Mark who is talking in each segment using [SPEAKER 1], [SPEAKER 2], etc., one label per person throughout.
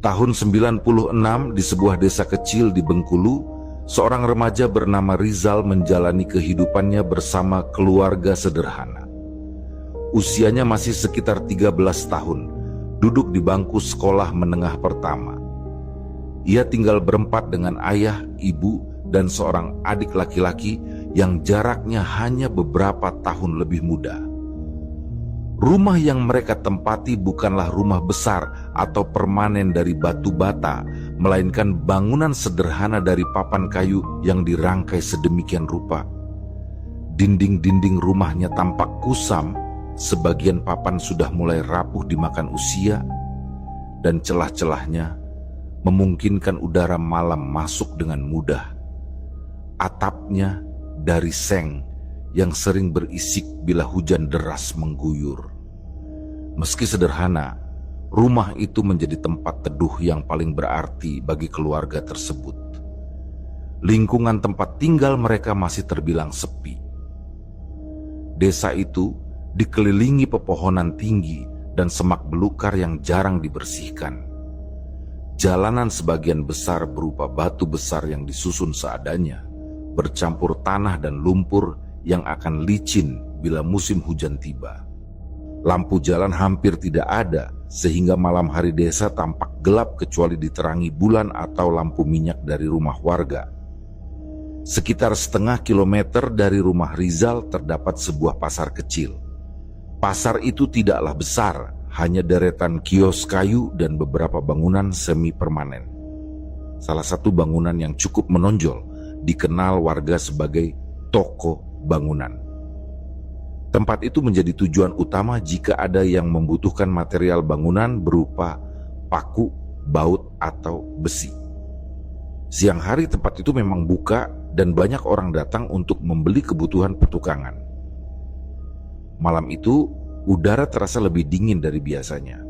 [SPEAKER 1] Tahun 96 di sebuah desa kecil di Bengkulu, seorang remaja bernama Rizal menjalani kehidupannya bersama keluarga sederhana. Usianya masih sekitar 13 tahun, duduk di bangku sekolah menengah pertama. Ia tinggal berempat dengan ayah, ibu, dan seorang adik laki-laki yang jaraknya hanya beberapa tahun lebih muda. Rumah yang mereka tempati bukanlah rumah besar atau permanen dari batu bata, melainkan bangunan sederhana dari papan kayu yang dirangkai sedemikian rupa. Dinding-dinding rumahnya tampak kusam, sebagian papan sudah mulai rapuh dimakan usia, dan celah-celahnya memungkinkan udara malam masuk dengan mudah. Atapnya dari seng yang sering berisik bila hujan deras mengguyur. Meski sederhana, rumah itu menjadi tempat teduh yang paling berarti bagi keluarga tersebut. Lingkungan tempat tinggal mereka masih terbilang sepi. Desa itu dikelilingi pepohonan tinggi dan semak belukar yang jarang dibersihkan. Jalanan sebagian besar berupa batu besar yang disusun seadanya, bercampur tanah dan lumpur yang akan licin bila musim hujan tiba. Lampu jalan hampir tidak ada, sehingga malam hari desa tampak gelap kecuali diterangi bulan atau lampu minyak dari rumah warga. Sekitar setengah kilometer dari rumah Rizal terdapat sebuah pasar kecil. Pasar itu tidaklah besar, hanya deretan kios kayu dan beberapa bangunan semi permanen. Salah satu bangunan yang cukup menonjol dikenal warga sebagai toko bangunan. Tempat itu menjadi tujuan utama jika ada yang membutuhkan material bangunan berupa paku, baut, atau besi. Siang hari tempat itu memang buka dan banyak orang datang untuk membeli kebutuhan pertukangan. Malam itu, udara terasa lebih dingin dari biasanya.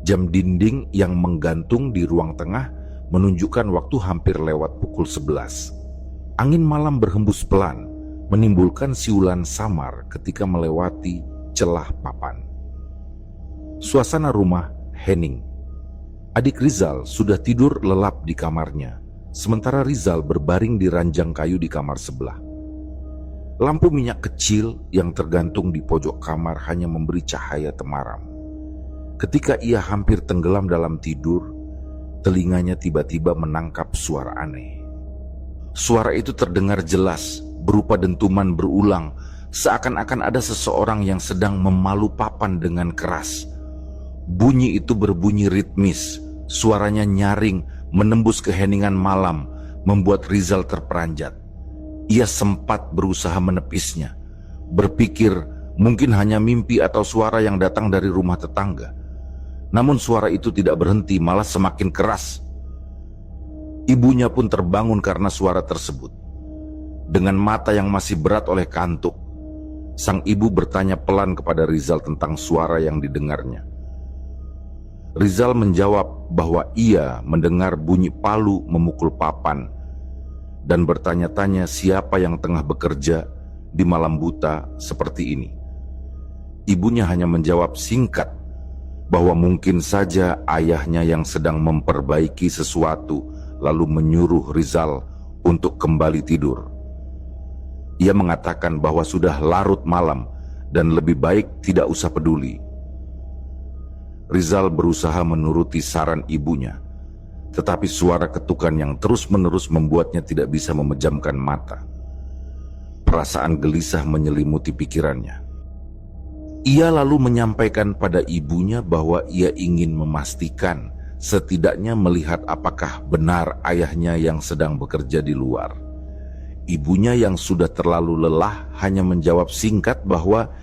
[SPEAKER 1] Jam dinding yang menggantung di ruang tengah menunjukkan waktu hampir lewat pukul 11. Angin malam berhembus pelan, menimbulkan siulan samar ketika melewati celah papan. Suasana rumah hening. Adik Rizal sudah tidur lelap di kamarnya, sementara Rizal berbaring di ranjang kayu di kamar sebelah. Lampu minyak kecil yang tergantung di pojok kamar hanya memberi cahaya temaram. Ketika ia hampir tenggelam dalam tidur, telinganya tiba-tiba menangkap suara aneh. Suara itu terdengar jelas, berupa dentuman berulang, seakan-akan ada seseorang yang sedang memalu papan dengan keras. Bunyi itu berbunyi ritmis, suaranya nyaring, menembus keheningan malam, membuat Rizal terperanjat. Ia sempat berusaha menepisnya, berpikir mungkin hanya mimpi atau suara yang datang dari rumah tetangga. Namun suara itu tidak berhenti, malah semakin keras. Ibunya pun terbangun karena suara tersebut. Dengan mata yang masih berat oleh kantuk, sang ibu bertanya pelan kepada Rizal tentang suara yang didengarnya. Rizal menjawab bahwa ia mendengar bunyi palu memukul papan dan bertanya-tanya siapa yang tengah bekerja di malam buta seperti ini. Ibunya hanya menjawab singkat bahwa mungkin saja ayahnya yang sedang memperbaiki sesuatu lalu menyuruh Rizal untuk kembali tidur. Ia mengatakan bahwa sudah larut malam dan lebih baik tidak usah peduli. Rizal berusaha menuruti saran ibunya, tetapi suara ketukan yang terus-menerus membuatnya tidak bisa memejamkan mata. Perasaan gelisah menyelimuti pikirannya. Ia lalu menyampaikan pada ibunya bahwa ia ingin memastikan, setidaknya melihat apakah benar ayahnya yang sedang bekerja di luar. Ibunya yang sudah terlalu lelah hanya menjawab singkat bahwa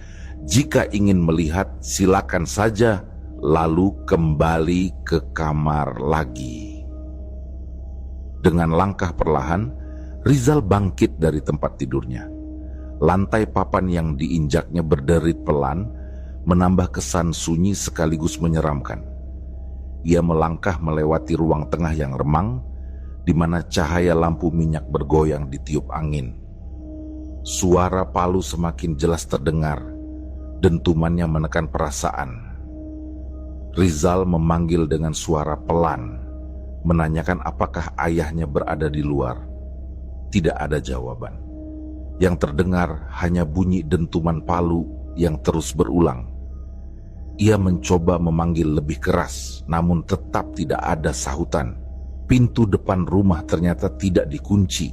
[SPEAKER 1] jika ingin melihat silakan saja, lalu kembali ke kamar lagi. Dengan langkah perlahan, Rizal bangkit dari tempat tidurnya. Lantai papan yang diinjaknya berderit pelan, menambah kesan sunyi sekaligus menyeramkan. ia melangkah melewati ruang tengah yang remang, di mana cahaya lampu minyak bergoyang ditiup angin. Suara palu semakin jelas terdengar, dentumannya menekan perasaan. Rizal memanggil dengan suara pelan, menanyakan apakah ayahnya berada di luar. Tidak ada jawaban. Yang terdengar hanya bunyi dentuman palu yang terus berulang. Ia mencoba memanggil lebih keras, namun tetap tidak ada sahutan. Pintu depan rumah ternyata tidak dikunci.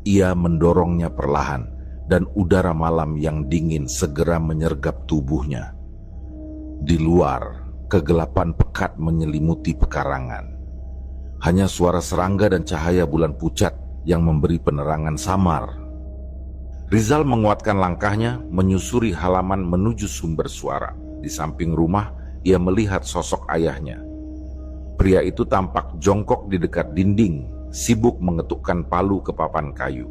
[SPEAKER 1] Ia mendorongnya perlahan, dan udara malam yang dingin segera menyergap tubuhnya. Di luar, kegelapan pekat menyelimuti pekarangan. Hanya suara serangga dan cahaya bulan pucat yang memberi penerangan samar. Rizal menguatkan langkahnya, menyusuri halaman menuju sumber suara. Di samping rumah, ia melihat sosok ayahnya. Pria itu tampak jongkok di dekat dinding, sibuk mengetukkan palu ke papan kayu.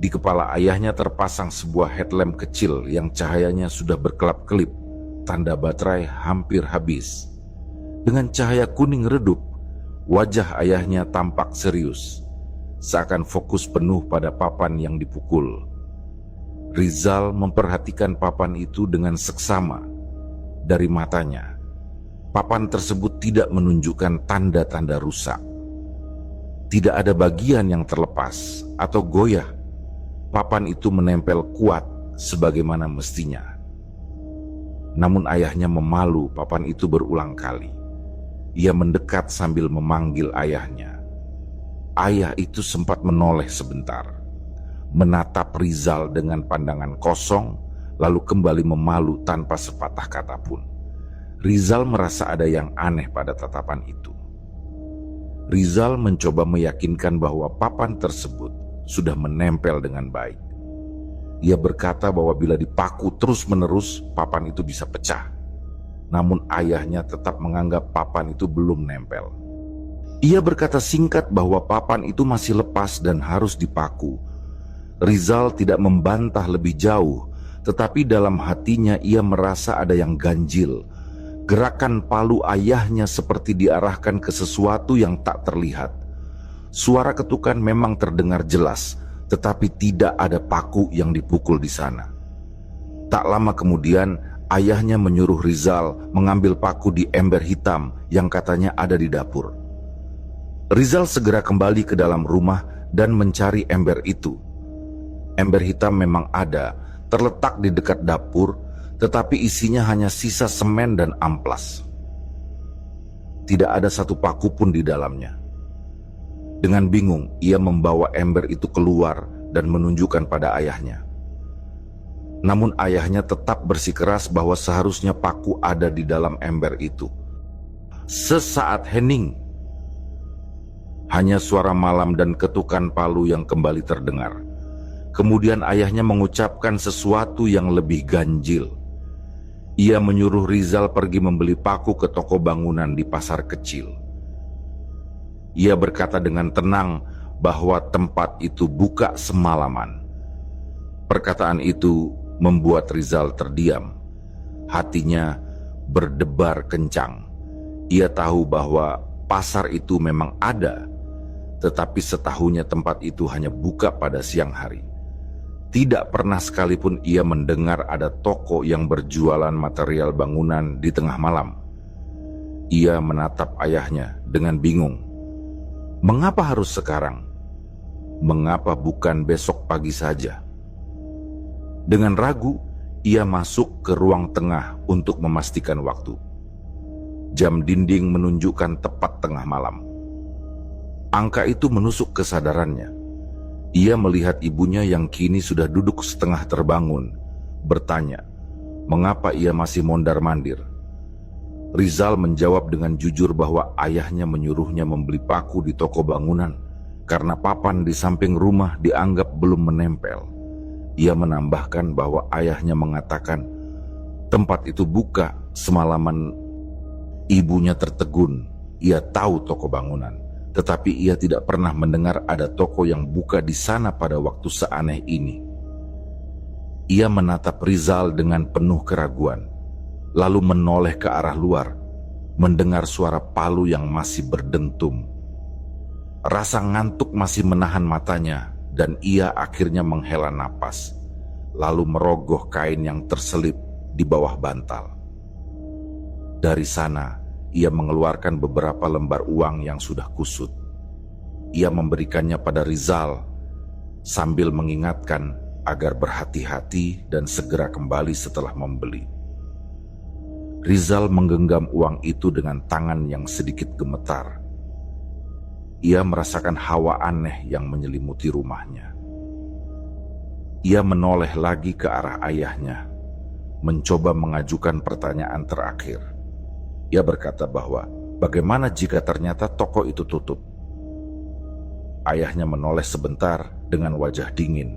[SPEAKER 1] Di kepala ayahnya terpasang sebuah headlamp kecil yang cahayanya sudah berkelap-kelip, tanda baterai hampir habis. Dengan cahaya kuning redup, wajah ayahnya tampak serius, seakan fokus penuh pada papan yang dipukul. Rizal memperhatikan papan itu dengan seksama. Dari matanya, papan tersebut tidak menunjukkan tanda-tanda rusak. Tidak ada bagian yang terlepas atau goyah. Papan itu menempel kuat sebagaimana mestinya. Namun ayahnya memalu papan itu berulang kali. Ia mendekat sambil memanggil ayahnya. Ayah itu sempat menoleh sebentar, menatap Rizal dengan pandangan kosong, lalu kembali memalu tanpa sepatah kata pun. Rizal merasa ada yang aneh pada tatapan itu. Rizal mencoba meyakinkan bahwa papan tersebut sudah menempel dengan baik. Ia berkata bahwa bila dipaku terus-menerus, papan itu bisa pecah. Namun ayahnya tetap menganggap papan itu belum nempel. Ia berkata singkat bahwa papan itu masih lepas dan harus dipaku. Rizal tidak membantah lebih jauh, tetapi dalam hatinya ia merasa ada yang ganjil. Gerakan palu ayahnya seperti diarahkan ke sesuatu yang tak terlihat. Suara ketukan memang terdengar jelas, tetapi tidak ada paku yang dipukul di sana. Tak lama kemudian, ayahnya menyuruh Rizal mengambil paku di ember hitam yang katanya ada di dapur. Rizal segera kembali ke dalam rumah dan mencari ember itu. Ember hitam memang ada, terletak di dekat dapur, tetapi isinya hanya sisa semen dan amplas. Tidak ada satu paku pun di dalamnya. Dengan bingung, ia membawa ember itu keluar dan menunjukkan pada ayahnya. Namun ayahnya tetap bersikeras bahwa seharusnya paku ada di dalam ember itu. Sesaat hening, hanya suara malam dan ketukan palu yang kembali terdengar. Kemudian ayahnya mengucapkan sesuatu yang lebih ganjil. Ia menyuruh Rizal pergi membeli paku ke toko bangunan di pasar kecil. Ia berkata dengan tenang bahwa tempat itu buka semalaman. Perkataan itu membuat Rizal terdiam. Hatinya berdebar kencang. Ia tahu bahwa pasar itu memang ada, tetapi setahunya tempat itu hanya buka pada siang hari. Tidak pernah sekalipun ia mendengar ada toko yang berjualan material bangunan di tengah malam. Ia menatap ayahnya dengan bingung. Mengapa harus sekarang? Mengapa bukan besok pagi saja? Dengan ragu, ia masuk ke ruang tengah untuk memastikan waktu. Jam dinding menunjukkan tepat tengah malam. Angka itu menusuk kesadarannya. Ia melihat ibunya yang kini sudah duduk setengah terbangun, bertanya, mengapa ia masih mondar-mandir? Rizal menjawab dengan jujur bahwa ayahnya menyuruhnya membeli paku di toko bangunan karena papan di samping rumah dianggap belum menempel. Ia menambahkan bahwa ayahnya mengatakan tempat itu buka semalaman. Ibunya tertegun. Ia tahu toko bangunan, tetapi ia tidak pernah mendengar ada toko yang buka di sana pada waktu seaneh ini. Ia menatap Rizal dengan penuh keraguan, lalu menoleh ke arah luar. mendengar suara palu yang masih berdentum. Rasa ngantuk masih menahan matanya dan ia akhirnya menghela napas, lalu merogoh kain yang terselip di bawah bantal. Dari sana, ia mengeluarkan beberapa lembar uang yang sudah kusut. Ia memberikannya pada Rizal sambil mengingatkan agar berhati-hati dan segera kembali setelah membeli. Rizal menggenggam uang itu dengan tangan yang sedikit gemetar. Ia merasakan hawa aneh yang menyelimuti rumahnya. Ia menoleh lagi ke arah ayahnya, mencoba mengajukan pertanyaan terakhir. Ia berkata bahwa bagaimana jika ternyata toko itu tutup? Ayahnya menoleh sebentar dengan wajah dingin,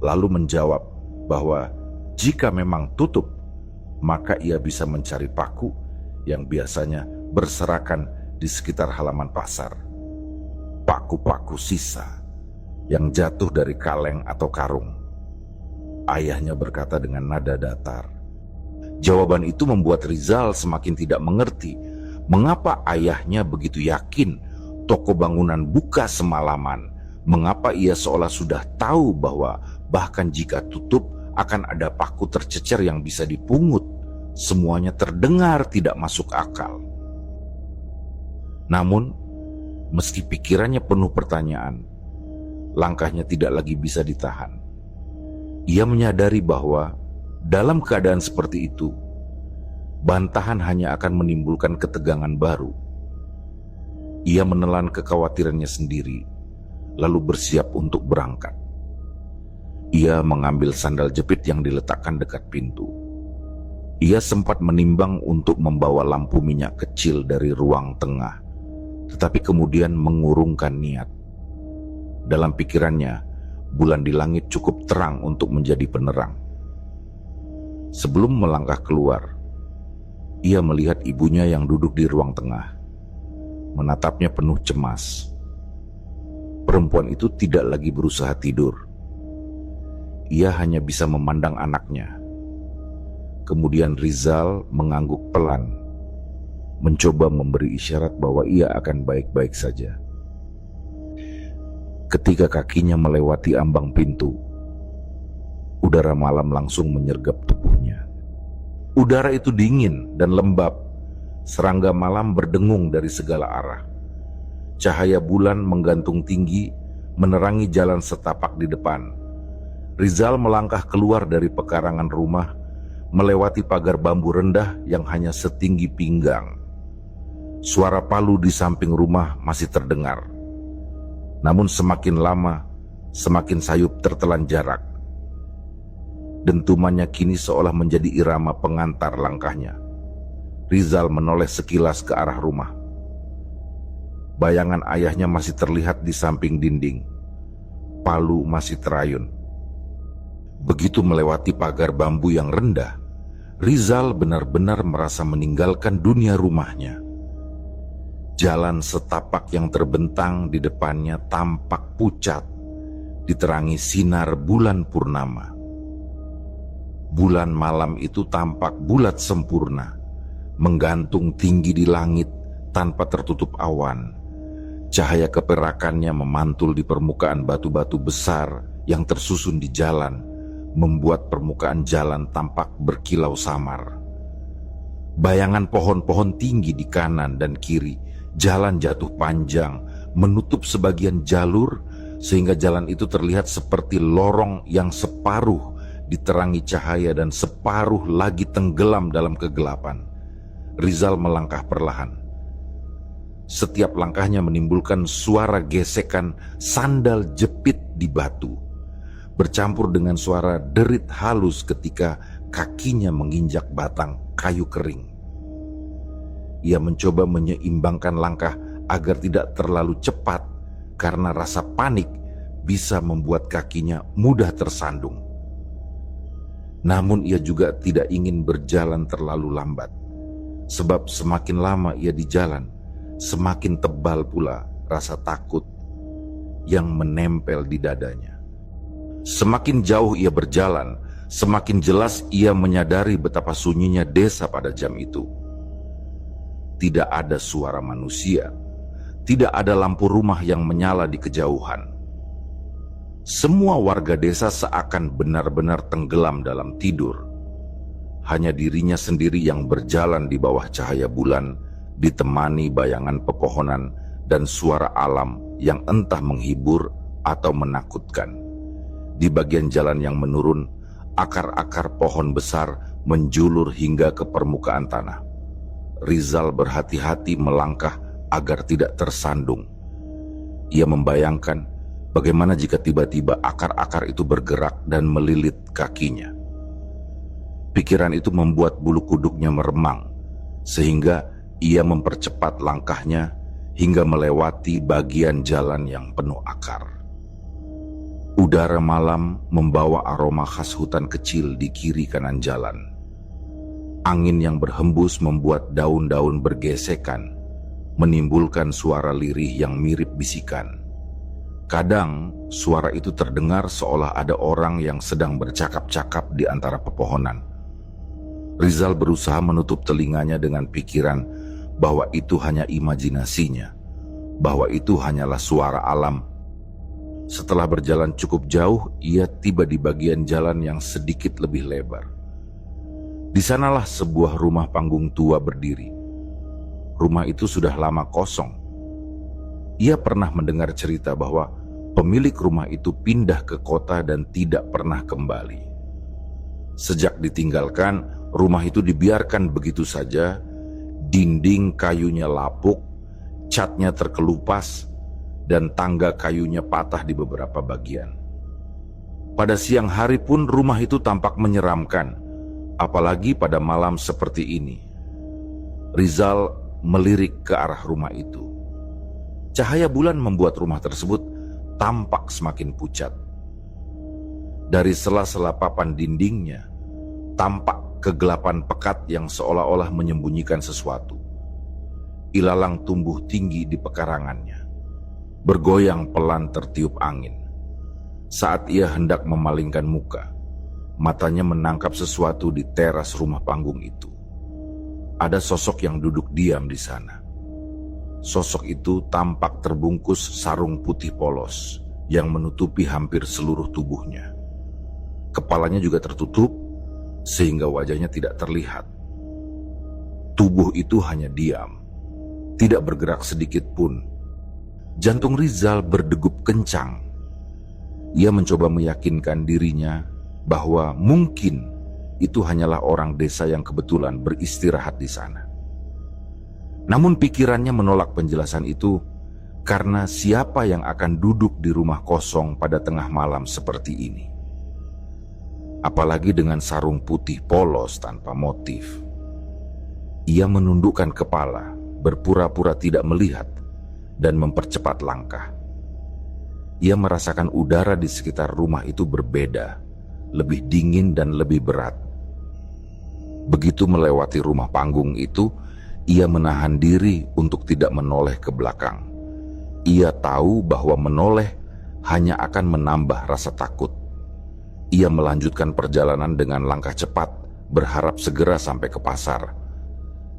[SPEAKER 1] lalu menjawab bahwa jika memang tutup, maka ia bisa mencari paku yang biasanya berserakan di sekitar halaman pasar. Paku-paku sisa yang jatuh dari kaleng atau karung. Ayahnya berkata dengan nada datar. Jawaban itu membuat Rizal semakin tidak mengerti mengapa ayahnya begitu yakin toko bangunan buka semalaman. Mengapa ia seolah sudah tahu bahwa bahkan jika tutup akan ada paku tercecer yang bisa dipungut. Semuanya terdengar tidak masuk akal. Namun, meski pikirannya penuh pertanyaan, langkahnya tidak lagi bisa ditahan. Ia menyadari bahwa dalam keadaan seperti itu, bantahan hanya akan menimbulkan ketegangan baru. Ia menelan kekhawatirannya sendiri, lalu bersiap untuk berangkat. Ia mengambil sandal jepit yang diletakkan dekat pintu. Ia sempat menimbang untuk membawa lampu minyak kecil dari ruang tengah, tetapi kemudian mengurungkan niat. Dalam pikirannya, bulan di langit cukup terang untuk menjadi penerang. Sebelum melangkah keluar, ia melihat ibunya yang duduk di ruang tengah, menatapnya penuh cemas. Perempuan itu tidak lagi berusaha tidur. Ia hanya bisa memandang anaknya. Kemudian Rizal mengangguk pelan, mencoba memberi isyarat bahwa ia akan baik-baik saja. Ketika kakinya melewati ambang pintu, udara malam langsung menyergap tubuhnya. Udara itu dingin dan lembab. Serangga malam berdengung dari segala arah. Cahaya bulan menggantung tinggi, menerangi jalan setapak di depan. Rizal melangkah keluar dari pekarangan rumah, melewati pagar bambu rendah yang hanya setinggi pinggang. Suara palu di samping rumah masih terdengar. Namun semakin lama, semakin sayup tertelan jarak. Dentumannya kini seolah menjadi irama pengantar langkahnya. Rizal menoleh sekilas ke arah rumah. Bayangan ayahnya masih terlihat di samping dinding. Palu masih terayun. Begitu melewati pagar bambu yang rendah, Rizal benar-benar merasa meninggalkan dunia rumahnya. Jalan setapak yang terbentang di depannya tampak pucat, diterangi sinar bulan purnama. Bulan malam itu tampak bulat sempurna, menggantung tinggi di langit tanpa tertutup awan. Cahaya keperakannya memantul di permukaan batu-batu besar yang tersusun di jalan, membuat permukaan jalan tampak berkilau samar. Bayangan pohon-pohon tinggi di kanan dan kiri, jalan jatuh panjang, menutup sebagian jalur, sehingga jalan itu terlihat seperti lorong yang separuh diterangi cahaya dan separuh lagi tenggelam dalam kegelapan. Rizal melangkah perlahan. Setiap langkahnya menimbulkan suara gesekan sandal jepit di batu, bercampur dengan suara derit halus ketika kakinya menginjak batang kayu kering. Ia mencoba menyeimbangkan langkah agar tidak terlalu cepat karena rasa panik bisa membuat kakinya mudah tersandung. Namun ia juga tidak ingin berjalan terlalu lambat, sebab semakin lama ia di jalan, semakin tebal pula rasa takut yang menempel di dadanya. Semakin jauh ia berjalan, semakin jelas ia menyadari betapa sunyinya desa pada jam itu. tidak ada suara manusia, tidak ada lampu rumah yang menyala di kejauhan. Semua warga desa seakan benar-benar tenggelam dalam tidur. Hanya dirinya sendiri yang berjalan di bawah cahaya bulan, ditemani bayangan pepohonan dan suara alam yang entah menghibur atau menakutkan. Di bagian jalan yang menurun, akar-akar pohon besar menjulur hingga ke permukaan tanah. Rizal berhati-hati melangkah agar tidak tersandung. Ia membayangkan bagaimana jika tiba-tiba akar-akar itu bergerak dan melilit kakinya. Pikiran itu membuat bulu kuduknya meremang, sehingga ia mempercepat langkahnya hingga melewati bagian jalan yang penuh akar. Udara malam membawa aroma khas hutan kecil di kiri kanan jalan. Angin yang berhembus membuat daun-daun bergesekan, menimbulkan suara lirih yang mirip bisikan. Kadang suara itu terdengar seolah ada orang yang sedang bercakap-cakap di antara pepohonan. Rizal berusaha menutup telinganya dengan pikiran bahwa itu hanya imajinasinya, bahwa itu hanyalah suara alam. Setelah berjalan cukup jauh, ia tiba di bagian jalan yang sedikit lebih lebar. Di sanalah sebuah rumah panggung tua berdiri. Rumah itu sudah lama kosong. Ia pernah mendengar cerita bahwa pemilik rumah itu pindah ke kota dan tidak pernah kembali. Sejak ditinggalkan, rumah itu dibiarkan begitu saja, dinding kayunya lapuk, catnya terkelupas, dan tangga kayunya patah di beberapa bagian. Pada siang hari pun rumah itu tampak menyeramkan, apalagi pada malam seperti ini. Rizal melirik ke arah rumah itu. Cahaya bulan membuat rumah tersebut tampak semakin pucat. Dari sela-sela papan dindingnya, tampak kegelapan pekat yang seolah-olah menyembunyikan sesuatu. Ilalang tumbuh tinggi di pekarangannya, bergoyang pelan tertiup angin. Saat ia hendak memalingkan muka, matanya menangkap sesuatu di teras rumah panggung itu. Ada sosok yang duduk diam di sana. Sosok itu tampak terbungkus sarung putih polos yang menutupi hampir seluruh tubuhnya. Kepalanya juga tertutup sehingga wajahnya tidak terlihat. Tubuh itu hanya diam, tidak bergerak sedikit pun. Jantung Rizal berdegup kencang. Ia mencoba meyakinkan dirinya bahwa mungkin itu hanyalah orang desa yang kebetulan beristirahat di sana. Namun pikirannya menolak penjelasan itu karena siapa yang akan duduk di rumah kosong pada tengah malam seperti ini? Apalagi dengan sarung putih polos tanpa motif. Ia menundukkan kepala, berpura-pura tidak melihat, dan mempercepat langkah. Ia merasakan udara di sekitar rumah itu berbeda, lebih dingin dan lebih berat. Begitu melewati rumah panggung itu, ia menahan diri untuk tidak menoleh ke belakang. Ia tahu bahwa menoleh hanya akan menambah rasa takut. Ia melanjutkan perjalanan dengan langkah cepat, berharap segera sampai ke pasar.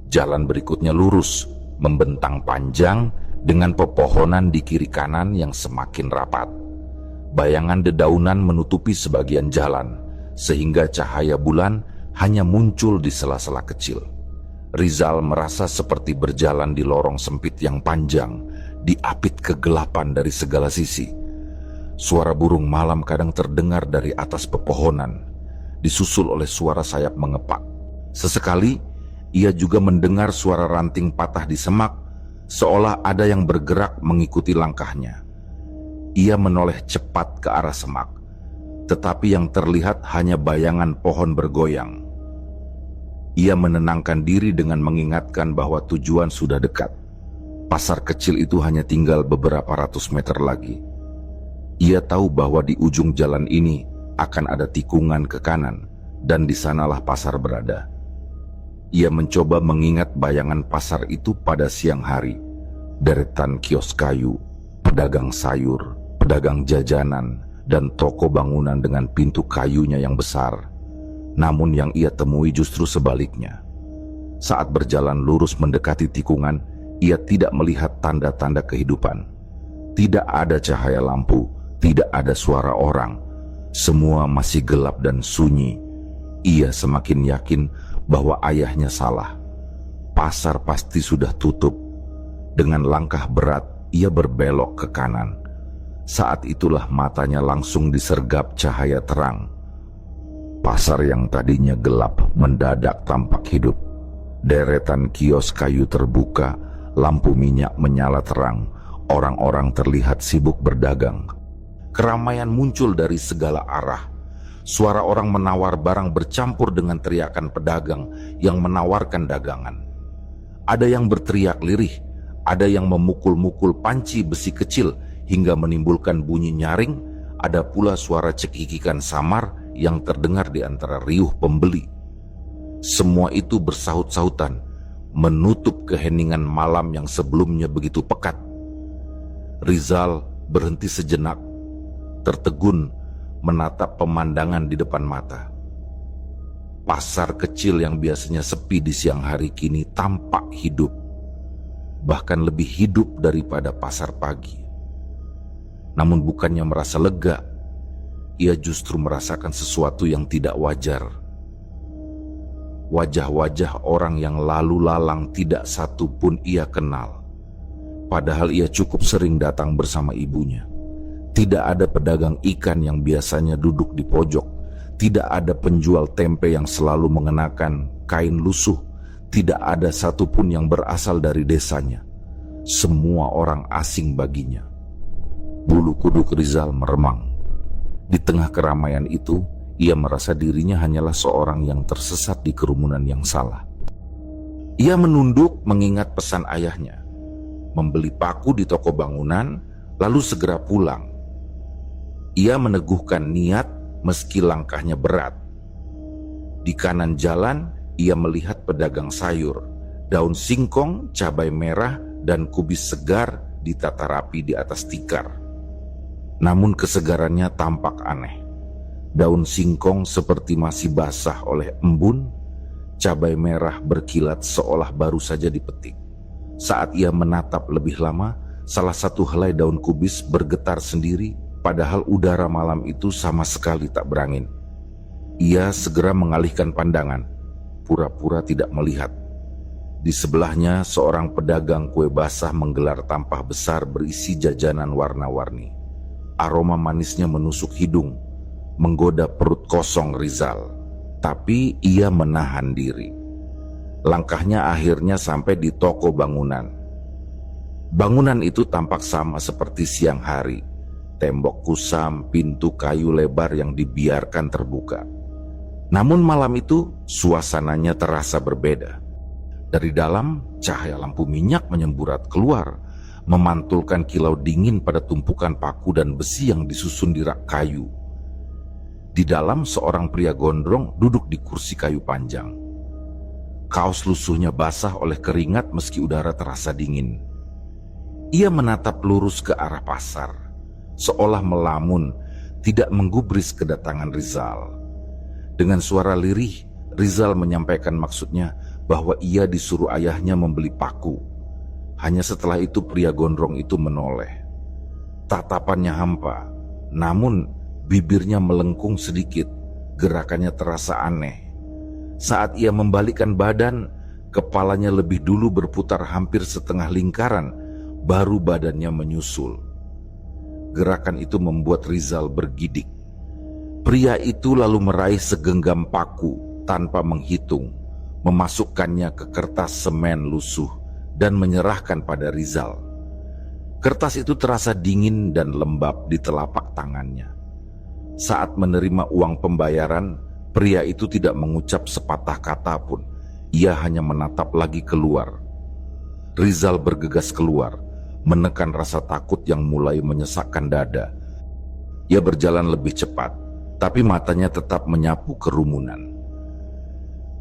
[SPEAKER 1] Jalan berikutnya lurus, membentang panjang, dengan pepohonan di kiri kanan yang semakin rapat. Bayangan dedaunan menutupi sebagian jalan, sehingga cahaya bulan hanya muncul di sela-sela kecil. Rizal merasa seperti berjalan di lorong sempit yang panjang, diapit kegelapan dari segala sisi. Suara burung malam kadang terdengar dari atas pepohonan, disusul oleh suara sayap mengepak. Sesekali, ia juga mendengar suara ranting patah di semak, seolah ada yang bergerak mengikuti langkahnya. Ia menoleh cepat ke arah semak, tetapi yang terlihat hanya bayangan pohon bergoyang. Ia menenangkan diri dengan mengingatkan bahwa tujuan sudah dekat. Pasar kecil itu hanya tinggal beberapa ratus meter lagi. Ia tahu bahwa di ujung jalan ini akan ada tikungan ke kanan, dan di sanalah pasar berada. Ia mencoba mengingat bayangan pasar itu pada siang hari. Deretan kios kayu, pedagang sayur, pedagang jajanan, dan toko bangunan dengan pintu kayunya yang besar. Namun yang ia temui justru sebaliknya. Saat berjalan lurus mendekati tikungan, ia tidak melihat tanda-tanda kehidupan. Tidak ada cahaya lampu, tidak ada suara orang. Semua masih gelap dan sunyi. Ia semakin yakin bahwa ayahnya salah. Pasar pasti sudah tutup. Dengan langkah berat, ia berbelok ke kanan. Saat itulah matanya langsung disergap cahaya terang. Pasar yang tadinya gelap mendadak tampak hidup. Deretan kios kayu terbuka, lampu minyak menyala terang, orang-orang terlihat sibuk berdagang. Keramaian muncul dari segala arah. Suara orang menawar barang bercampur dengan teriakan pedagang yang menawarkan dagangan. Ada yang berteriak lirih, ada yang memukul-mukul panci besi kecil hingga menimbulkan bunyi nyaring, ada pula suara cekikikan samar yang terdengar di antara riuh pembeli. Semua itu bersaut-sautan, menutup keheningan malam yang sebelumnya begitu pekat. Rizal berhenti sejenak, tertegun menatap pemandangan di depan mata. Pasar kecil yang biasanya sepi di siang hari kini tampak hidup, bahkan lebih hidup daripada pasar pagi. Namun bukannya merasa lega, ia justru merasakan sesuatu yang tidak wajar. Wajah-wajah orang yang lalu lalang tidak satu pun ia kenal. Padahal ia cukup sering datang bersama ibunya. Tidak ada pedagang ikan yang biasanya duduk di pojok. Tidak ada penjual tempe yang selalu mengenakan kain lusuh. Tidak ada satupun yang berasal dari desanya. Semua orang asing baginya. Bulu kuduk Rizal meremang. Di tengah keramaian itu, ia merasa dirinya hanyalah seorang yang tersesat di kerumunan yang salah. Ia menunduk mengingat pesan ayahnya, membeli paku di toko bangunan, lalu segera pulang. Ia meneguhkan niat meski langkahnya berat. Di kanan jalan, ia melihat pedagang sayur, daun singkong, cabai merah, dan kubis segar ditata rapi di atas tikar. Namun kesegarannya tampak aneh. Daun singkong seperti masih basah oleh embun, cabai merah berkilat seolah baru saja dipetik. Saat ia menatap lebih lama, salah satu helai daun kubis bergetar sendiri, padahal udara malam itu sama sekali tak berangin. Ia segera mengalihkan pandangan, pura-pura tidak melihat. Di sebelahnya, seorang pedagang kue basah menggelar tampah besar berisi jajanan warna-warni. Aroma manisnya menusuk hidung, menggoda perut kosong Rizal, tapi ia menahan diri. Langkahnya akhirnya sampai di toko bangunan. Bangunan itu tampak sama seperti siang hari, tembok kusam, pintu kayu lebar yang dibiarkan terbuka. Namun malam itu suasananya terasa berbeda. Dari dalam, cahaya lampu minyak menyemburat keluar, memantulkan kilau dingin pada tumpukan paku dan besi yang disusun di rak kayu. Di dalam, seorang pria gondrong duduk di kursi kayu panjang. Kaos lusuhnya basah oleh keringat meski udara terasa dingin. Ia menatap lurus ke arah pasar, seolah melamun, tidak menggubris kedatangan Rizal. Dengan suara lirih, Rizal menyampaikan maksudnya bahwa ia disuruh ayahnya membeli paku. Hanya setelah itu pria gondrong itu menoleh. Tatapannya hampa, namun bibirnya melengkung sedikit, gerakannya terasa aneh. Saat ia membalikkan badan, kepalanya lebih dulu berputar hampir setengah lingkaran, baru badannya menyusul. Gerakan itu membuat Rizal bergidik. Pria itu lalu meraih segenggam paku tanpa menghitung, memasukkannya ke kertas semen lusuh, dan menyerahkan pada Rizal. Kertas itu terasa dingin dan lembab di telapak tangannya. Saat menerima uang pembayaran, pria itu tidak mengucap sepatah kata pun. Ia hanya menatap lagi keluar. Rizal bergegas keluar, menekan rasa takut yang mulai menyesakkan dada. Ia berjalan lebih cepat, tapi matanya tetap menyapu kerumunan.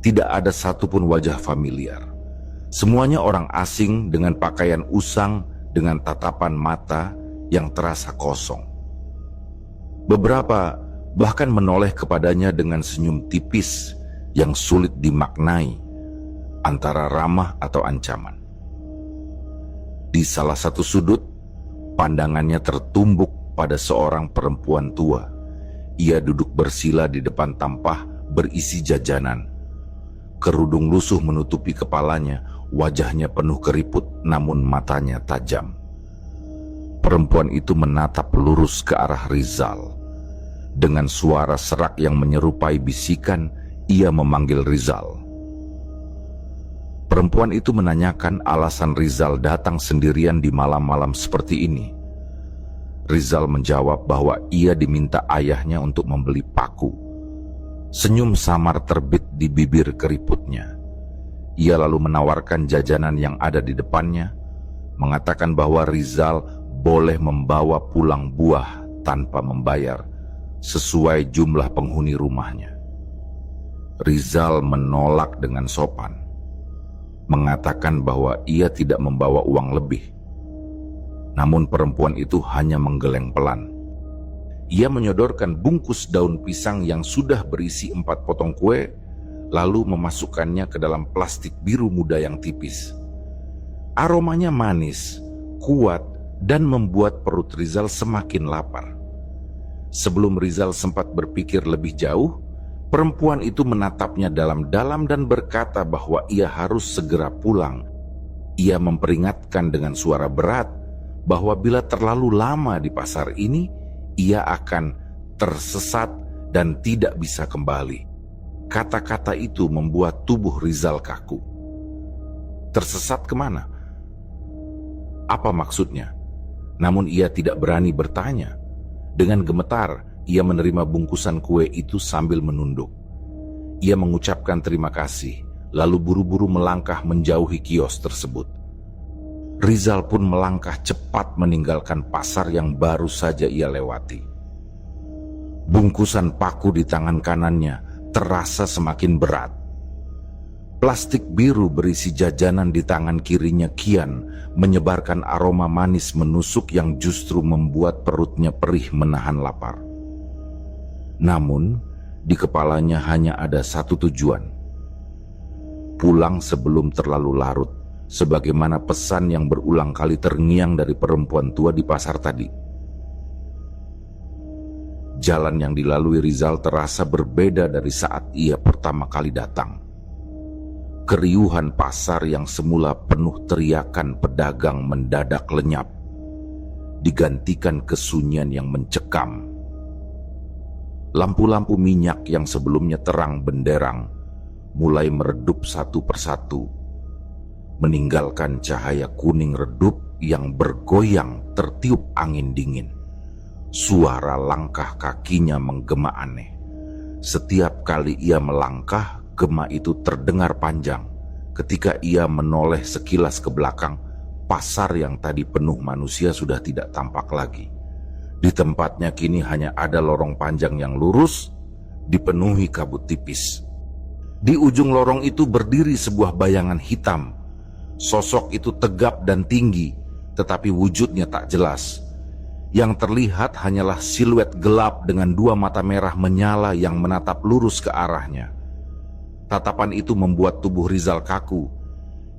[SPEAKER 1] Tidak ada satupun wajah familiar. Semuanya orang asing dengan pakaian usang, dengan tatapan mata yang terasa kosong. Beberapa bahkan menoleh kepadanya dengan senyum tipis yang sulit dimaknai. antara ramah atau ancaman. Di salah satu sudut, pandangannya tertumbuk pada seorang perempuan tua. Ia duduk bersila di depan tampah berisi jajanan. Kerudung lusuh menutupi kepalanya, wajahnya penuh keriput namun matanya tajam. Perempuan itu menatap lurus ke arah Rizal. Dengan suara serak yang menyerupai bisikan, ia memanggil Rizal. Perempuan itu menanyakan alasan Rizal datang sendirian di malam-malam seperti ini. Rizal menjawab bahwa ia diminta ayahnya untuk membeli paku. Senyum samar terbit di bibir keriputnya. Ia lalu menawarkan jajanan yang ada di depannya, mengatakan bahwa Rizal boleh membawa pulang buah tanpa membayar, sesuai jumlah penghuni rumahnya. Rizal menolak dengan sopan, mengatakan bahwa ia tidak membawa uang lebih. Namun perempuan itu hanya menggeleng pelan. Ia menyodorkan bungkus daun pisang yang sudah berisi 4 potong kue, lalu memasukkannya ke dalam plastik biru muda yang tipis. Aromanya manis, kuat, dan membuat perut Rizal semakin lapar. Sebelum Rizal sempat berpikir lebih jauh, perempuan itu menatapnya dalam-dalam dan berkata bahwa ia harus segera pulang. Ia memperingatkan dengan suara berat bahwa bila terlalu lama di pasar ini, ia akan tersesat dan tidak bisa kembali. Kata-kata itu membuat tubuh Rizal kaku. Tersesat kemana? Apa maksudnya? Namun ia tidak berani bertanya. Dengan gemetar, ia menerima bungkusan kue itu sambil menunduk. Ia mengucapkan terima kasih, lalu buru-buru melangkah menjauhi kios tersebut. Rizal pun melangkah cepat meninggalkan pasar yang baru saja ia lewati. Bungkusan paku di tangan kanannya terasa semakin berat. Plastik biru berisi jajanan di tangan kirinya kian menyebarkan aroma manis menusuk yang justru membuat perutnya perih menahan lapar. Namun, di kepalanya hanya ada satu tujuan: pulang sebelum terlalu larut, sebagaimana pesan yang berulang kali terngiang dari perempuan tua di pasar tadi. Jalan yang dilalui Rizal terasa berbeda dari saat ia pertama kali datang. Keriuhan pasar yang semula penuh teriakan pedagang mendadak lenyap, digantikan kesunyian yang mencekam. Lampu-lampu minyak yang sebelumnya terang benderang mulai meredup satu persatu, meninggalkan cahaya kuning redup yang bergoyang tertiup angin dingin. Suara langkah kakinya menggema aneh. Setiap kali ia melangkah, gema itu terdengar panjang. Ketika ia menoleh sekilas ke belakang, pasar yang tadi penuh manusia sudah tidak tampak lagi. Di tempatnya kini hanya ada lorong panjang yang lurus, dipenuhi kabut tipis. Di ujung lorong itu berdiri sebuah bayangan hitam. Sosok itu tegap dan tinggi, tetapi wujudnya tak jelas. Yang terlihat hanyalah siluet gelap dengan 2 mata merah menyala yang menatap lurus ke arahnya. Tatapan itu membuat tubuh Rizal kaku,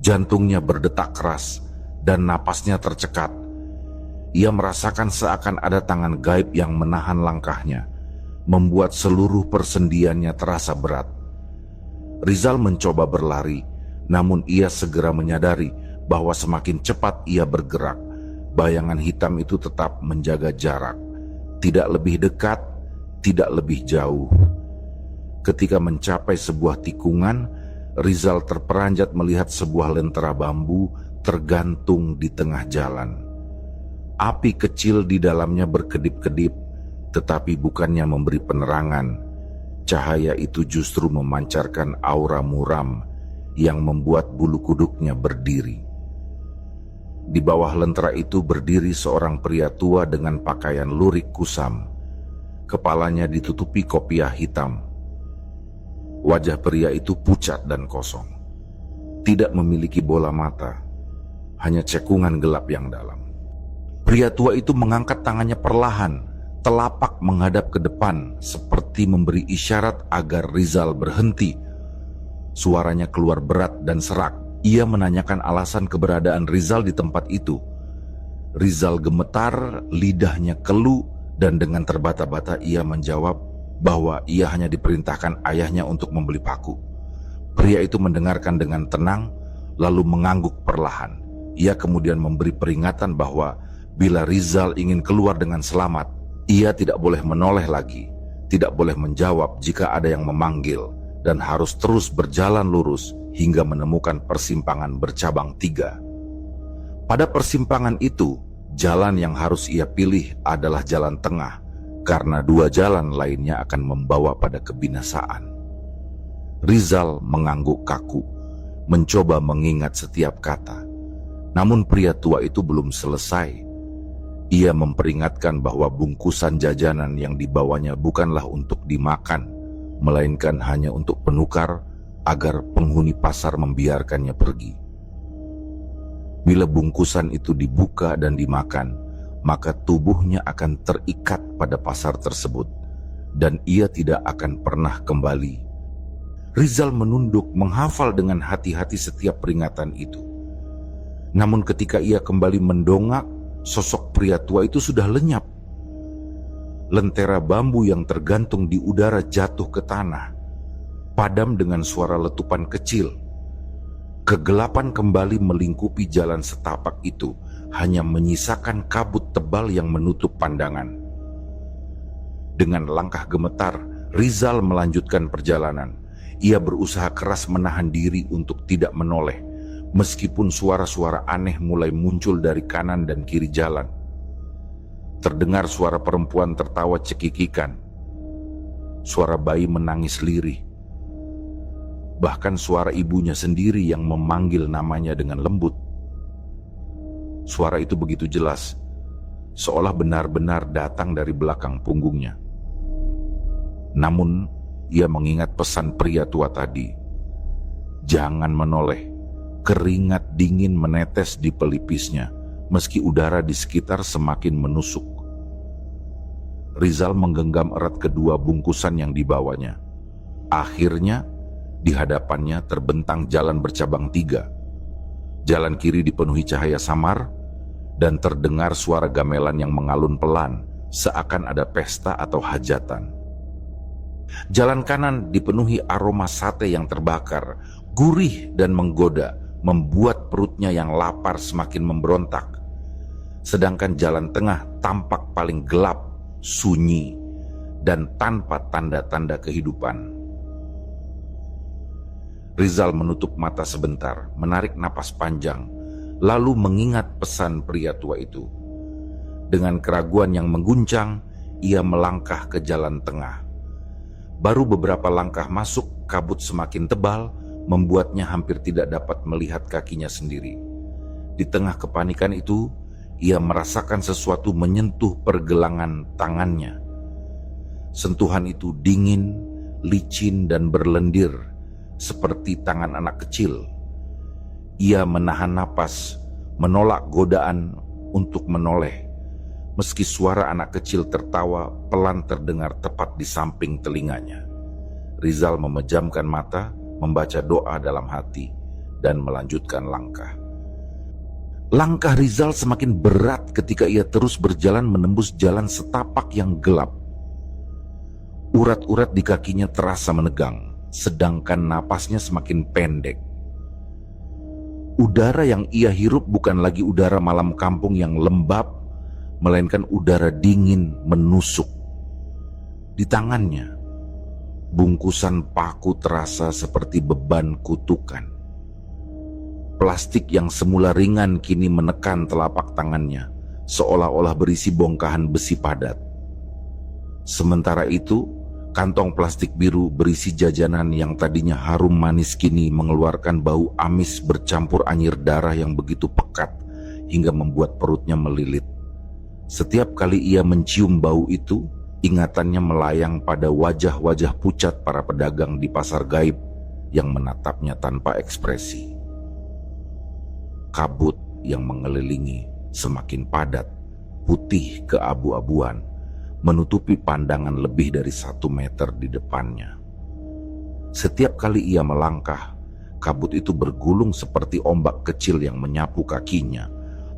[SPEAKER 1] jantungnya berdetak keras, dan napasnya tercekat. Ia merasakan seakan ada tangan gaib yang menahan langkahnya, membuat seluruh persendiannya terasa berat. Rizal mencoba berlari, namun ia segera menyadari bahwa semakin cepat ia bergerak, bayangan hitam itu tetap menjaga jarak, tidak lebih dekat, tidak lebih jauh. Ketika mencapai sebuah tikungan, Rizal terperanjat melihat sebuah lentera bambu tergantung di tengah jalan. Api kecil di dalamnya berkedip-kedip, tetapi bukannya memberi penerangan. Cahaya itu justru memancarkan aura muram yang membuat bulu kuduknya berdiri. Di bawah lentera itu berdiri seorang pria tua dengan pakaian lurik kusam. Kepalanya ditutupi kopiah hitam. Wajah pria itu pucat dan kosong. Tidak memiliki bola mata, hanya cekungan gelap yang dalam. Pria tua itu mengangkat tangannya perlahan, telapak menghadap ke depan, seperti memberi isyarat agar Rizal berhenti. Suaranya keluar berat dan serak. Ia menanyakan alasan keberadaan Rizal di tempat itu. Rizal gemetar, lidahnya keluh, dan dengan terbata-bata ia menjawab bahwa ia hanya diperintahkan ayahnya untuk membeli paku. Pria itu mendengarkan dengan tenang, lalu mengangguk perlahan. Ia kemudian memberi peringatan bahwa bila Rizal ingin keluar dengan selamat, ia tidak boleh menoleh lagi, tidak boleh menjawab jika ada yang memanggil, dan harus terus berjalan lurus hingga menemukan persimpangan bercabang 3. Pada persimpangan itu, jalan yang harus ia pilih adalah jalan tengah, karena 2 jalan lainnya akan membawa pada kebinasaan. Rizal mengangguk kaku, mencoba mengingat setiap kata. Namun pria tua itu belum selesai. Ia memperingatkan bahwa bungkusan jajanan yang dibawanya bukanlah untuk dimakan, melainkan hanya untuk penukar agar penghuni pasar membiarkannya pergi. Bila bungkusan itu dibuka dan dimakan, maka tubuhnya akan terikat pada pasar tersebut dan ia tidak akan pernah kembali. Rizal menunduk menghafal dengan hati-hati setiap peringatan itu. Namun ketika ia kembali mendongak, sosok pria tua itu sudah lenyap. Lentera bambu yang tergantung di udara jatuh ke tanah, padam dengan suara letupan kecil. Kegelapan kembali melingkupi jalan setapak itu, hanya menyisakan kabut tebal yang menutup pandangan. Dengan langkah gemetar, Rizal melanjutkan perjalanan. Ia berusaha keras menahan diri untuk tidak menoleh, meskipun suara-suara aneh mulai muncul dari kanan dan kiri jalan. Terdengar suara perempuan tertawa cekikikan, suara bayi menangis lirih, bahkan suara ibunya sendiri yang memanggil namanya dengan lembut. Suara itu begitu jelas, seolah benar-benar datang dari belakang punggungnya. Namun, ia mengingat pesan pria tua tadi. Jangan menoleh. Keringat dingin menetes di pelipisnya, meski udara di sekitar semakin menusuk. Rizal menggenggam erat kedua bungkusan yang dibawanya. Akhirnya, di hadapannya terbentang jalan bercabang 3. Jalan kiri dipenuhi cahaya samar, dan terdengar suara gamelan yang mengalun pelan, seakan ada pesta atau hajatan. Jalan kanan dipenuhi aroma sate yang terbakar, gurih dan menggoda, membuat perutnya yang lapar semakin memberontak. Sedangkan jalan tengah tampak paling gelap, sunyi, dan tanpa tanda-tanda kehidupan. Rizal menutup mata sebentar, menarik napas panjang, lalu mengingat pesan pria tua itu. Dengan keraguan yang mengguncang, ia melangkah ke jalan tengah. Baru beberapa langkah masuk, kabut semakin tebal, membuatnya hampir tidak dapat melihat kakinya sendiri. Di tengah kepanikan itu, ia merasakan sesuatu menyentuh pergelangan tangannya. Sentuhan itu dingin, licin, dan berlendir, seperti tangan anak kecil. Ia menahan napas, menolak godaan untuk menoleh. Meski suara anak kecil tertawa pelan terdengar tepat di samping telinganya. Rizal memejamkan mata, membaca doa dalam hati, dan melanjutkan langkah. Langkah Rizal semakin berat ketika ia terus berjalan menembus jalan setapak yang gelap. Urat-urat di kakinya terasa menegang, sedangkan napasnya semakin pendek. Udara yang ia hirup bukan lagi udara malam kampung yang lembab, melainkan udara dingin menusuk. Di tangannya, bungkusan paku terasa seperti beban kutukan. Plastik yang semula ringan kini menekan telapak tangannya, seolah-olah berisi bongkahan besi padat. Sementara itu, kantong plastik biru berisi jajanan yang tadinya harum manis kini mengeluarkan bau amis bercampur anyir darah yang begitu pekat hingga membuat perutnya melilit. Setiap kali ia mencium bau itu, ingatannya melayang pada wajah-wajah pucat para pedagang di pasar gaib yang menatapnya tanpa ekspresi. Kabut yang mengelilingi semakin padat, putih keabu-abuan, menutupi pandangan lebih dari 1 meter di depannya. Setiap kali ia melangkah, kabut itu bergulung seperti ombak kecil yang menyapu kakinya,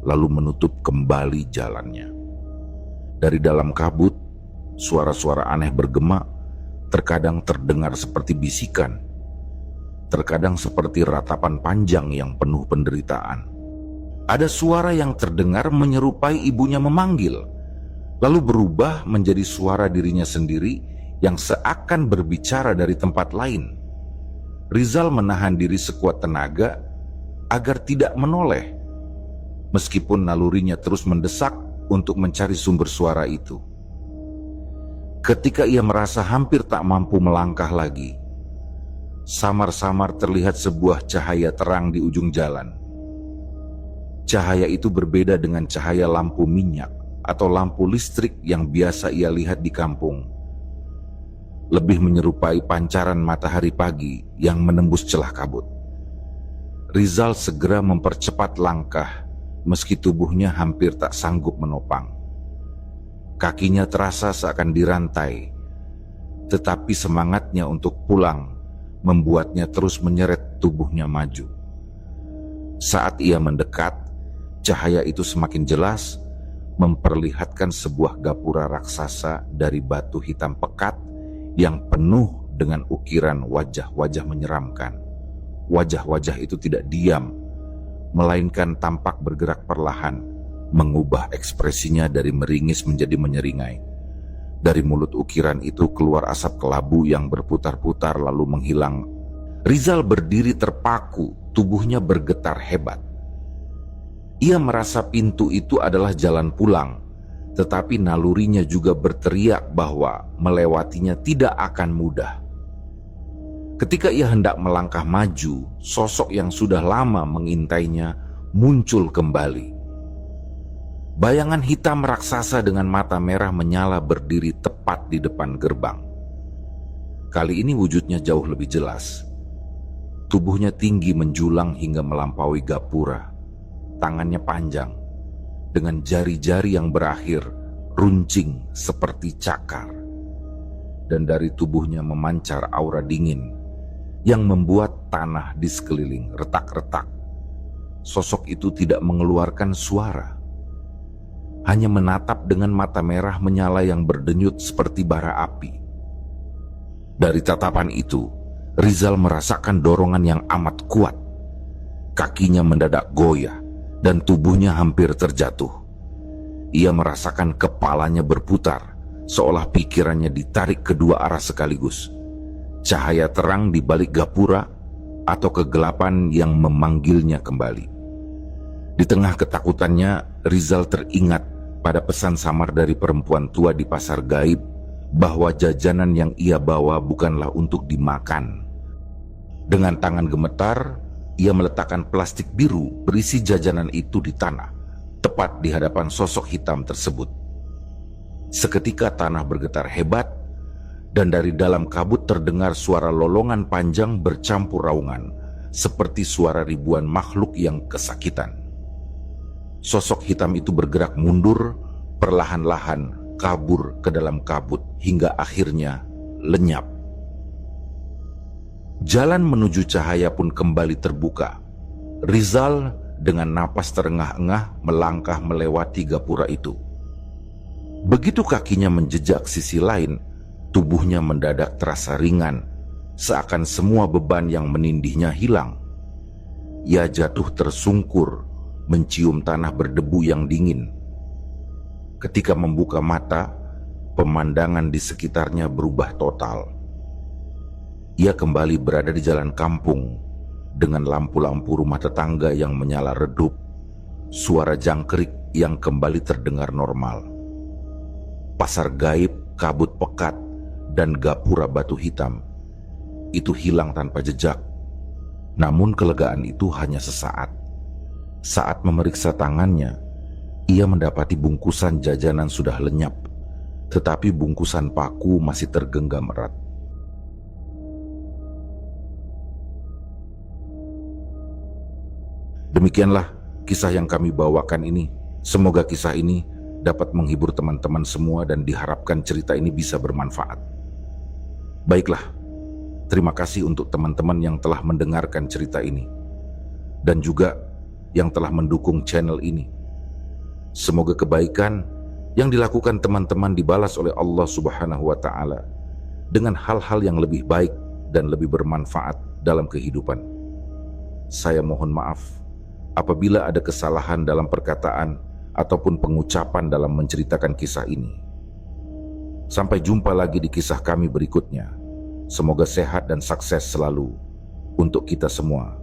[SPEAKER 1] lalu menutup kembali jalannya. Dari dalam kabut, suara-suara aneh bergema, terkadang terdengar seperti bisikan, terkadang seperti ratapan panjang yang penuh penderitaan. Ada suara yang terdengar menyerupai ibunya memanggil, lalu berubah menjadi suara dirinya sendiri yang seakan berbicara dari tempat lain. Rizal menahan diri sekuat tenaga agar tidak menoleh, meskipun nalurinya terus mendesak untuk mencari sumber suara itu. Ketika ia merasa hampir tak mampu melangkah lagi, samar-samar terlihat sebuah cahaya terang di ujung jalan. Cahaya itu berbeda dengan cahaya lampu minyak atau lampu listrik yang biasa ia lihat di kampung. Lebih menyerupai pancaran matahari pagi yang menembus celah kabut. Rizal segera mempercepat langkah meski tubuhnya hampir tak sanggup menopang. Kakinya terasa seakan dirantai, tetapi semangatnya untuk pulang membuatnya terus menyeret tubuhnya maju. Saat ia mendekat, cahaya itu semakin jelas, memperlihatkan sebuah gapura raksasa dari batu hitam pekat yang penuh dengan ukiran wajah-wajah menyeramkan. Wajah-wajah itu tidak diam, melainkan tampak bergerak perlahan, mengubah ekspresinya dari meringis menjadi menyeringai. Dari mulut ukiran itu keluar asap kelabu yang berputar-putar lalu menghilang. Rizal berdiri terpaku, tubuhnya bergetar hebat. Ia merasa pintu itu adalah jalan pulang, tetapi nalurinya juga berteriak bahwa melewatinya tidak akan mudah. Ketika ia hendak melangkah maju, sosok yang sudah lama mengintainya muncul kembali. Bayangan hitam raksasa dengan mata merah menyala berdiri tepat di depan gerbang. Kali ini wujudnya jauh lebih jelas. Tubuhnya tinggi menjulang hingga melampaui gapura. Tangannya panjang, dengan jari-jari yang berakhir runcing seperti cakar. Dan dari tubuhnya memancar aura dingin yang membuat tanah di sekeliling retak-retak. Sosok itu tidak mengeluarkan suara, hanya menatap dengan mata merah menyala yang berdenyut seperti bara api. Dari tatapan itu, Rizal merasakan dorongan yang amat kuat. Kakinya mendadak goyah dan tubuhnya hampir terjatuh. Ia merasakan kepalanya berputar, seolah pikirannya ditarik kedua arah sekaligus. Cahaya terang di balik gapura atau kegelapan yang memanggilnya kembali. Di tengah ketakutannya, Rizal teringat pada pesan samar dari perempuan tua di pasar gaib bahwa jajanan yang ia bawa bukanlah untuk dimakan. Dengan tangan gemetar, ia meletakkan plastik biru berisi jajanan itu di tanah, tepat di hadapan sosok hitam tersebut. Seketika tanah bergetar hebat, dan dari dalam kabut terdengar suara lolongan panjang bercampur raungan, seperti suara ribuan makhluk yang kesakitan. Sosok hitam itu bergerak mundur, perlahan-lahan kabur ke dalam kabut hingga akhirnya lenyap. Jalan menuju cahaya pun kembali terbuka. Rizal dengan napas terengah-engah melangkah melewati gapura itu. Begitu kakinya menjejak sisi lain, tubuhnya mendadak terasa ringan, seakan semua beban yang menindihnya hilang. Ia jatuh tersungkur, mencium tanah berdebu yang dingin. Ketika membuka mata, pemandangan di sekitarnya berubah total. Ia kembali berada di jalan kampung dengan lampu-lampu rumah tetangga yang menyala redup, suara jangkrik yang kembali terdengar normal. Pasar gaib, kabut pekat, dan gapura batu hitam itu hilang tanpa jejak. Namun kelegaan itu hanya sesaat. Saat memeriksa tangannya, ia mendapati bungkusan jajanan sudah lenyap, tetapi bungkusan paku masih tergenggam erat. Demikianlah kisah yang kami bawakan ini. Semoga kisah ini dapat menghibur teman-teman semua dan diharapkan cerita ini bisa bermanfaat. Baiklah, Terima kasih untuk teman-teman yang telah mendengarkan cerita ini dan juga yang telah mendukung channel ini. Semoga kebaikan yang dilakukan teman-teman dibalas oleh Allah Subhanahu wa Ta'ala dengan hal-hal yang lebih baik dan lebih bermanfaat dalam kehidupan. Saya mohon maaf apabila ada kesalahan dalam perkataan ataupun pengucapan dalam menceritakan kisah ini. Sampai jumpa lagi di kisah kami berikutnya. Semoga sehat dan sukses selalu untuk kita semua.